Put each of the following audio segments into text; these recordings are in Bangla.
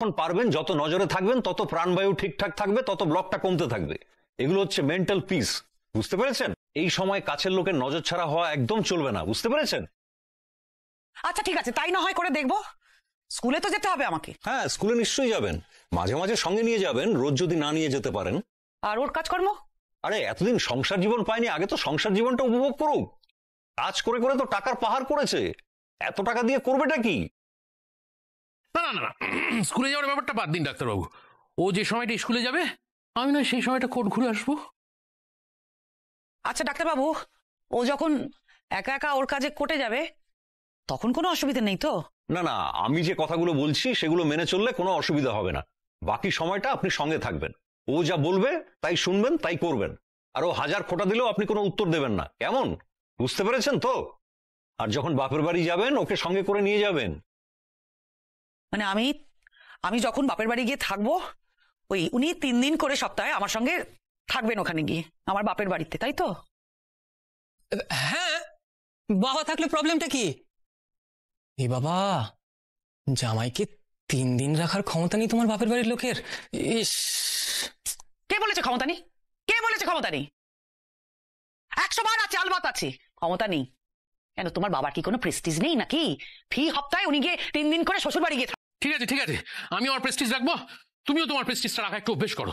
যখন পারবেন, যত নজরে থাকবেন, তত প্রাণবায়ু ঠিকঠাক থাকবে, তত ব্লকটা কমতে থাকবে। এগুলো হচ্ছে মেন্টাল পিস, বুঝতে পেরেছেন? এই সময় কাছের লোকের নজর ছাড়া হওয়া একদম চলবে না, বুঝতে পেরেছেন? আচ্ছা ঠিক আছে, তাই না হয় করে দেখবো। স্কুলে তো যেতে হবে আমাকে। হ্যাঁ, স্কুলে নিশ্চয়ই যাবেন, মাঝে মাঝে সঙ্গে নিয়ে যাবেন, রোজ যদি না নিয়ে যেতে পারেন। আর ওর কাজকর্ম? আরে এতদিন সংসার জীবন পায়নি, আগে তো সংসার জীবনটা উপভোগ করুক। কাজ করে করে তো টাকার পাহাড় করেছে, এত টাকা দিয়ে করবেটা কি? না না না, স্কুলে যাওয়ার ব্যাপারটা বাদ দিন ডাক্তারবাবু। ও যে সময়টা স্কুলে যাবে, আমি না সেই সময়টা কোর্ট ঘুরে আসবো। আচ্ছা ডাক্তারবাবু, ও যখন একা একা ওর কাজে কোর্টে যাবে তখন কোনো অসুবিধা নেই তো? না না, আমি যে কথাগুলো বলছি সেগুলো মেনে চললে কোনো অসুবিধা হবে না। বাকি সময়টা আপনি সঙ্গে থাকবেন, ও যা বলবে তাই শুনবেন, তাই করবেন। আর ও হাজার খোঁটা দিলেও আপনি কোনো উত্তর দেবেন না, কেমন? বুঝতে পেরেছেন তো? আর যখন বাপের বাড়ি যাবেন, ওকে সঙ্গে করে নিয়ে যাবেন। মানে আমি যখন বাপের বাড়ি গিয়ে থাকবো, ওই উনি 3 দিন করে সপ্তাহে আমার সঙ্গে থাকবেন ওখানে গিয়ে, আমার বাপের বাড়িতে, তাই তো? হ্যাঁ, বাবা থাকলে প্রবলেমটা কি? এ বাবা, জামাইকে 3 দিন রাখার ক্ষমতা নেই তোমার বাপের বাড়ির লোকের? ইস, কে বলেছে ক্ষমতা নেই? কে বলেছে ক্ষমতা নেই? 100 বার আছে, আলবাত আছে, ক্ষমতা নেই কেন? তোমার বাবার কি কোনো প্রেস্টিজ নেই নাকি? ফি হপ্তাহে উনি গিয়ে 3 দিন করে শ্বশুর বাড়ি গিয়ে ঠিক আছে ঠিক আছে, আমি আমার প্রেস্টিজ রাখবো, তুমিও তোমার প্রেস্টিজটা রাখা একটু অভ্যেস করো।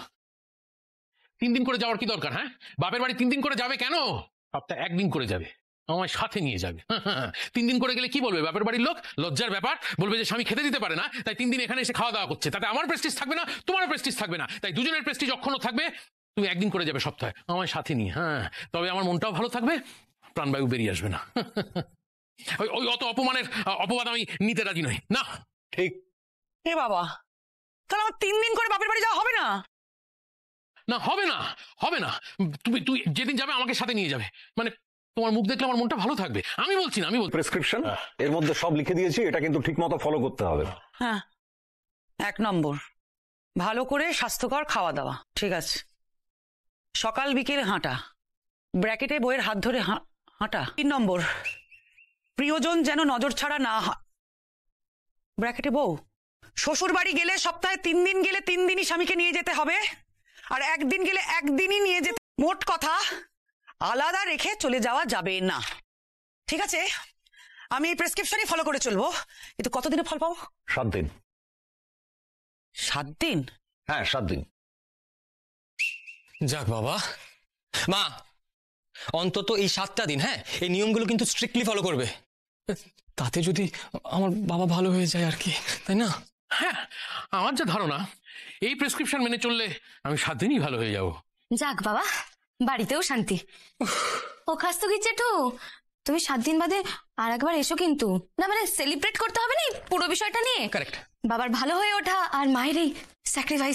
3 দিন করে যাওয়ার কি দরকার? হ্যাঁ, বাপের বাড়ি 3 দিন করে যাবে কেন? সপ্তাহে 1 দিন করে যাবে, আমার সাথে নিয়ে যাবে। 3 দিন করে গেলে কি বলবে বাপের বাড়ির লোক? লজ্জার ব্যাপার, বলবে যে স্বামী খেতে দিতে পারে না, তাই 3 দিন এখানে এসে খাওয়া দাওয়া করছে। তাতে আমার প্রেস্টিজ থাকবে না, তোমারও প্রেস্টিজ থাকবে না, তাই দুজনের প্রেস্টিজ অক্ষুণ্ণ থাকবে। তুমি 1 দিন করে যাবে সপ্তাহে আমার সাথে নিয়ে, হ্যাঁ, তবে আমার মনটাও ভালো থাকবে, প্রাণবায়ু বেরিয়ে আসবে না। ওই অত অপবাদ আমি নিতে রাজি নই। না ঠিক। এ বাবা, তাহলে আমার 3 দিন করে বাপের বাড়ি যাওয়া হবে না? না, হবে না, হবে না। তুই যেদিন যাবে আমাকে সাথে নিয়ে যাবে, মানে তোমার মুখ দেখলে আমার মনটা ভালো থাকবে। আমি বলছি না, আমি বলছি প্রেসক্রিপশন এর মধ্যে সব লিখে দিয়েছি, এটা কিন্তু ঠিক মতো ফলো করতে হবে। হ্যাঁ, 1 নম্বর ভালো করে স্বাস্থ্যকর খাওয়া দাওয়া, ঠিক আছে। সকাল বিকেল হাঁটা, ব্র্যাকেটে বইয়ের হাত ধরে হাঁটা। 3 নম্বর প্রিয়জন যেন নজর ছাড়া না হয়, ব্র্যাকেটে বউ। শ্বশুর বাড়ি গেলে সপ্তাহে 3 দিন গেলে 3 দিনই স্বামীকে নিয়ে যেতে হবে, আর 1 দিন গেলে 1 দিনই নিয়ে যেতে। মোট কথা আলাদা রেখে চলে যাওয়া যাবে না, ঠিক আছে? আমি এই প্রেসক্রিপশনই ফলো করে চলবো। কিন্তু কতদিনে ফল পাবো? 7 দিন। 7 দিন? হ্যাঁ, 7 দিন। যাক বাবা। মা, অন্তত এই 7টা দিন, হ্যাঁ, এই নিয়মগুলো কিন্তু স্ট্রিক্টলি ফলো করবে। তাতে যদি আমার বাবা ভালো হয়ে যায় আর কি, তাই না? হ্যাঁ, আমার যা ধারণা এই প্রেসক্রিপশন মেনে চললে আমি 7 দিনই ভালো হয়ে যাব। যাক বাবা, বাড়িতেও শান্তি। ও খাস্তগি জেঠু, তুমি 7 দিন বাদে আর একবার এসো কিন্তু। না মানে সেলিব্রেট করতে হবে না পুরো বিষয়টা নিয়ে। কারেক্ট। বাবার ভালো হয়ে ওঠা আর মায়ের এই স্যাক্রিফাইস